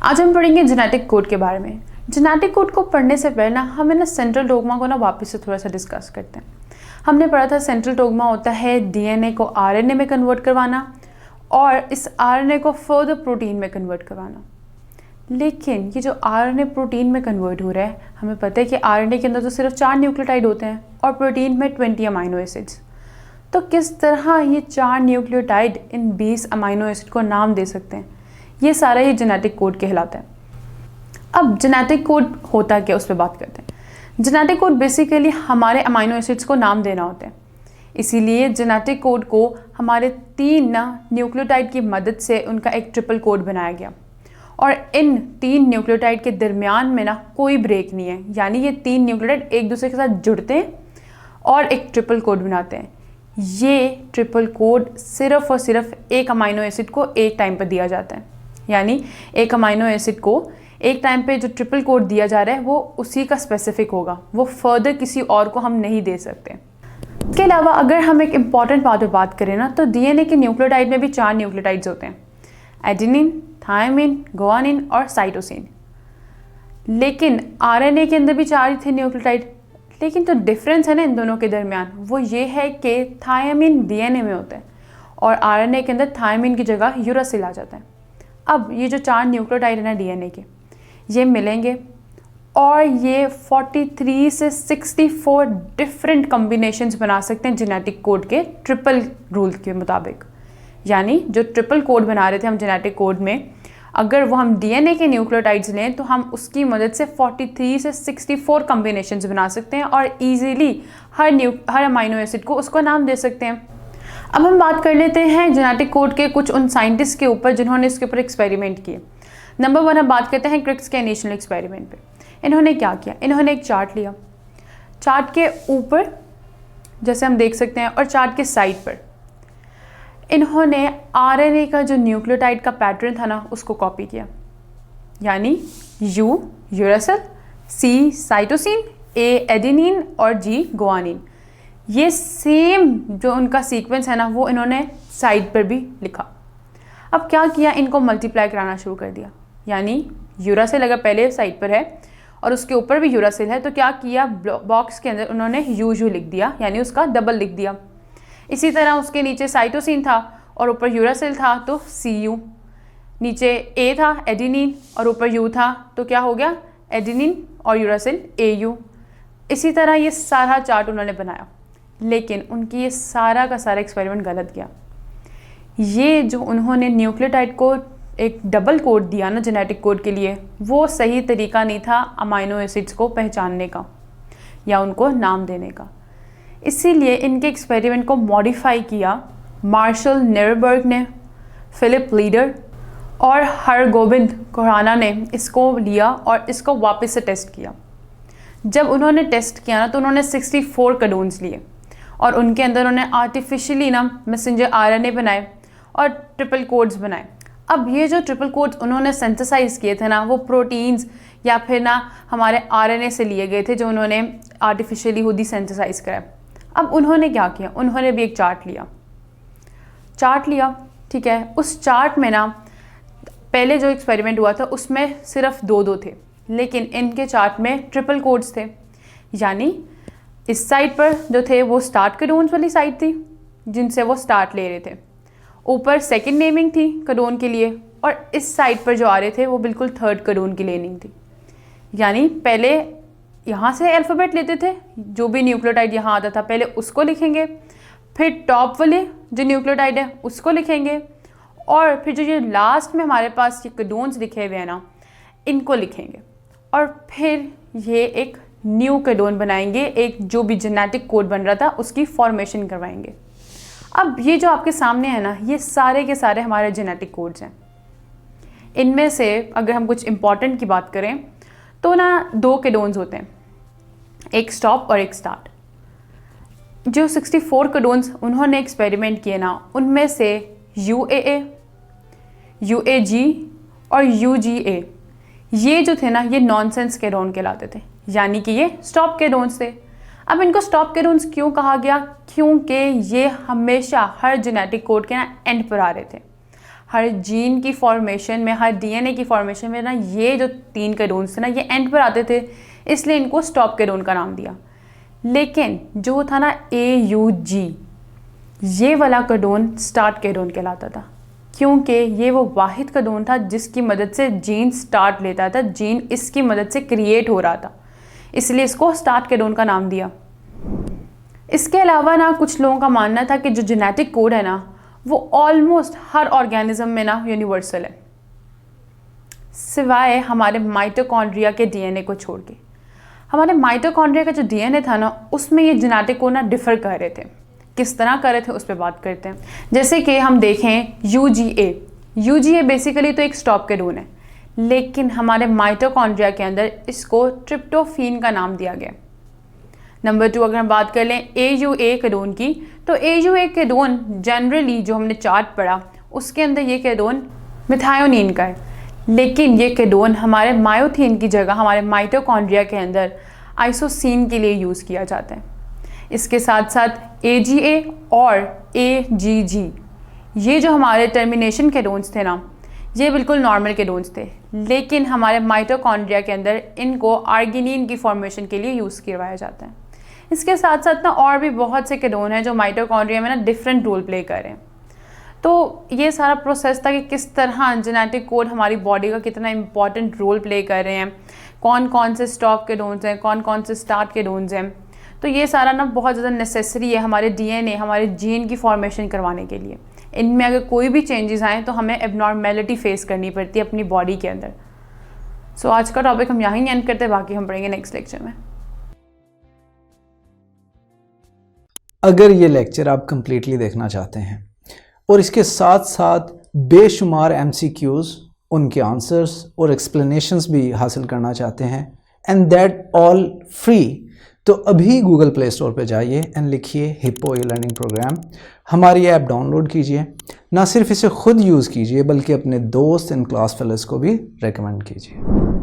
आज हम पढ़ेंगे जेनेटिक कोड के बारे में। जेनेटिक कोड को पढ़ने से पहले हमें सेंट्रल डोग्मा को वापस से थोड़ा सा डिस्कस करते हैं। हमने पढ़ा था सेंट्रल डोग्मा होता है डीएनए को आरएनए में कन्वर्ट करवाना और इस आरएनए को फर्दर प्रोटीन में कन्वर्ट करवाना। लेकिन ये जो आरएनए प्रोटीन में कन्वर्ट हो रहा है, हमें पता है कि आरएनए के अंदर तो सिर्फ 4 न्यूक्लियोटाइड होते हैं और प्रोटीन में 20 अमाइनो एसिड्स। तो किस तरह ये 4 न्यूक्लियोटाइड इन 20 अमाइनो एसिड को नाम दे सकते हैं? ये सारा ही जेनेटिक कोड कहलाता है। अब जेनेटिक कोड होता क्या, उस पर बात करते हैं। जेनेटिक कोड बेसिकली हमारे अमाइनो एसिड्स को नाम देना होता है। इसीलिए जेनेटिक कोड को हमारे 3 न्यूक्लियोटाइड की मदद से उनका एक ट्रिपल कोड बनाया गया और इन 3 न्यूक्लियोटाइड के दरमियान में कोई ब्रेक नहीं है, यानी ये 3 न्यूक्लियोटाइड एक दूसरे के साथ जुड़ते हैं और एक ट्रिपल कोड बनाते हैं। ये ट्रिपल कोड सिर्फ और सिर्फ एक अमाइनो एसिड को एक टाइम पर दिया जाता है, यानी एक अमाइनो एसिड को एक टाइम पे जो ट्रिपल कोड दिया जा रहा है वो उसी का स्पेसिफिक होगा, वो फर्दर किसी और को हम नहीं दे सकते। इसके अलावा अगर हम एक इम्पॉर्टेंट बात पर बात करें ना, तो डीएनए के न्यूक्लियोटाइड में भी 4 न्यूक्लियोटाइड्स होते हैं, एडेनिन, थायमिन, गुआनिन और साइटोसिन। लेकिन आरएनए के अंदर भी 4 ही थे न्यूक्लियोटाइड, लेकिन जो डिफरेंस है ना इन दोनों के दरमियान वो ये है कि थायमिन डीएनए में होता है और आरएनए के अंदर थायमिन की जगह यूरासिल आ जाता है। अब ये जो 4 न्यूक्लियोटाइड है ना डीएनए के, ये मिलेंगे और ये 43 से 64 डिफरेंट कॉम्बिनेशंस बना सकते हैं जेनेटिक कोड के ट्रिपल रूल के मुताबिक। यानी जो ट्रिपल कोड बना रहे थे हम जेनेटिक कोड में, अगर वो हम डीएनए के न्यूक्लियोटाइड्स लें तो हम उसकी मदद से 43 से 64 कॉम्बिनेशंस बना सकते हैं और इजीली हर अमाइनो एसिड को उसको नाम दे सकते हैं। अब हम बात कर लेते हैं जेनेटिक कोड के कुछ उन साइंटिस्ट के ऊपर जिन्होंने इसके ऊपर एक्सपेरिमेंट किए। नंबर 1 हम बात करते हैं क्रिक्स के नेशनल एक्सपेरिमेंट पे। इन्होंने क्या किया, इन्होंने एक चार्ट लिया, चार्ट के ऊपर जैसे हम देख सकते हैं और चार्ट के साइड पर इन्होंने आरएनए का जो न्यूक्लियोटाइड का पैटर्न था ना उसको कॉपी किया, यानी U uracil, C cytosine, A adenine और जी गुआनिन। ये सेम जो उनका सीक्वेंस है ना वो इन्होंने साइड पर भी लिखा। अब क्या किया, इनको मल्टीप्लाई कराना शुरू कर दिया, यानी यूरासिल अगर पहले साइड पर है और उसके ऊपर भी यूरासिल है तो क्या किया, बॉक्स के अंदर उन्होंने यू लिख दिया, यानी उसका डबल लिख दिया। इसी तरह उसके नीचे साइटोसिन था और ऊपर यूरासिल था तो सी यू, नीचे ए था एडेनिन और ऊपर यू था तो क्या हो गया, एडेनिन और यूरासिल ए यू। इसी तरह ये सारा चार्ट उन्होंने बनाया, लेकिन उनकी ये सारा का सारा एक्सपेरिमेंट गलत गया। ये जो उन्होंने न्यूक्लियोटाइड को एक डबल कोड दिया ना जेनेटिक कोड के लिए, वो सही तरीका नहीं था अमाइनो एसिड्स को पहचानने का या उनको नाम देने का। इसीलिए इनके एक्सपेरिमेंट को मॉडिफाई किया मार्शल निरबर्ग ने, फिलिप लीडर और हरगोबिंद खुराना ने इसको लिया और इसको वापस से टेस्ट किया। जब उन्होंने टेस्ट किया ना तो उन्होंने 64 कोडोन्स लिए और उनके अंदर उन्होंने आर्टिफिशियली मैसेंजर आरएनए बनाए और ट्रिपल कोड्स बनाए। अब ये जो ट्रिपल कोड्स उन्होंने सिंथेसाइज किए थे ना वो प्रोटीन्स या फिर हमारे आरएनए से लिए गए थे जो उन्होंने आर्टिफिशियली खुद ही सिंथेसाइज कराए। अब उन्होंने क्या किया, उन्होंने भी एक चार्ट लिया, ठीक है। उस चार्ट में पहले जो एक्सपेरिमेंट हुआ था उसमें सिर्फ 2 थे, लेकिन इनके चार्ट में ट्रिपल कोड्स थे, यानी इस साइड पर जो थे वो स्टार्ट कोडोन्स वाली साइड थी जिनसे वो स्टार्ट ले रहे थे, ऊपर सेकंड नेमिंग थी कोडोन के लिए और इस साइड पर जो आ रहे थे वो बिल्कुल थर्ड कोडोन की नेमिंग थी। यानी पहले यहाँ से अल्फ़ाबेट लेते थे, जो भी न्यूक्लियोटाइड यहाँ आता था पहले उसको लिखेंगे, फिर टॉप वाले जो न्यूक्लियोटाइड है उसको लिखेंगे और फिर जो ये लास्ट में हमारे पास ये कोडोन्स लिखे हुए हैं ना इनको लिखेंगे और फिर ये एक न्यू कोडोन बनाएंगे, एक जो भी जेनेटिक कोड बन रहा था उसकी फॉर्मेशन करवाएंगे। अब ये जो आपके सामने है ना ये सारे के सारे हमारे जेनेटिक कोड्स हैं। इनमें से अगर हम कुछ इंपॉर्टेंट की बात करें तो 2 कोडोन्स होते हैं, एक स्टॉप और एक स्टार्ट। जो 64 कोडोन्स उन्होंने एक्सपेरिमेंट किए ना उनमें से UAA, UAG और UGA ये जो थे ना ये नॉनसेंस कोडोन कहलाते थे, यानी कि ये स्टॉप कोडोन्स थे। अब इनको स्टॉप कोडोन्स क्यों कहा गया, क्योंकि ये हमेशा हर जेनेटिक कोड के एंड पर आ रहे थे। हर जीन की फॉर्मेशन में, हर डीएनए की फॉर्मेशन में ना ये जो 3 कोडोन्स थे ना ये एंड पर आते थे, इसलिए इनको स्टॉप कोडोन का नाम दिया। लेकिन जो था ना AUG, ये वाला कोडोन स्टार्ट कोडोन कहलाता था, क्योंकि ये वो वाहिद कोडोन था जिसकी मदद से जीन स्टार्ट लेता था, जीन इसकी मदद से क्रिएट हो रहा था, इसलिए इसको स्टार्ट कोडोन का नाम दिया। इसके अलावा ना कुछ लोगों का मानना था कि जो जेनेटिक कोड है ना वो ऑलमोस्ट हर ऑर्गेनिज्म में ना यूनिवर्सल है, सिवाय हमारे माइटोकॉन्ड्रिया के डीएनए को छोड़ के। हमारे माइटोकॉन्ड्रिया का जो डीएनए था ना उसमें ये जेनेटिक कोड ना डिफर कर रहे थे। किस तरह कर रहे थे उस पर बात करते हैं। जैसे कि हम देखें UGA बेसिकली तो एक स्टॉप कोडोन है, लेकिन हमारे माइटोकॉन्ड्रिया के अंदर इसको ट्रिप्टोफेन का नाम दिया गया। नंबर 2 अगर हम बात कर लें AUA कोडोन की, तो AUA कोडोन जनरली जो हमने चार्ट पढ़ा उसके अंदर ये कोडोन मिथायोनिन का है, लेकिन ये कोडोन हमारे मायोथिन की जगह हमारे माइटोकॉन्ड्रिया के अंदर आइसोसिन के लिए यूज़ किया जाता है। इसके साथ साथ AGA और AGG, ये जो हमारे टर्मिनेशन कोडोन्स थे ना ये बिल्कुल नॉर्मल कोडोन्स थे, लेकिन हमारे माइटोकॉन्ड्रिया के अंदर इनको आर्गिनिन की फॉर्मेशन के लिए यूज़ करवाया जाता है। इसके साथ साथ ना और भी बहुत से कोडोन हैं जो माइटोकॉन्ड्रिया में ना डिफरेंट रोल प्ले कर रहे हैं। तो ये सारा प्रोसेस था कि किस तरह जेनेटिक कोड हमारी बॉडी का कितना इंपॉर्टेंट रोल प्ले कर रहे हैं, कौन कौन से स्टॉप कोडोन्स हैं, कौन कौन से स्टार्ट कोडोन्स हैं। तो ये सारा ना बहुत ज़्यादा नेसेसरी है हमारे डीएनए, हमारे जीन की फॉर्मेशन करवाने के लिए। इनमें अगर कोई भी चेंजेस आएँ तो हमें एबनॉर्मेलिटी फेस करनी पड़ती है अपनी बॉडी के अंदर। सो आज का टॉपिक हम यहीं एंड करते हैं, बाकी हम पढ़ेंगे नेक्स्ट लेक्चर में। अगर ये लेक्चर आप कंप्लीटली देखना चाहते हैं और इसके साथ साथ बेशुमार MCQs, उनके आंसर्स और एक्सप्लेनेशंस भी हासिल करना चाहते हैं, एंड दैट ऑल फ्री, तो अभी गूगल प्ले स्टोर पे जाइए एंड लिखिए हिप्पो ई-लर्निंग प्रोग्राम। हमारी ऐप डाउनलोड कीजिए, ना सिर्फ इसे खुद यूज़ कीजिए बल्कि अपने दोस्त एंड क्लास फेलोज़ को भी रेकमेंड कीजिए।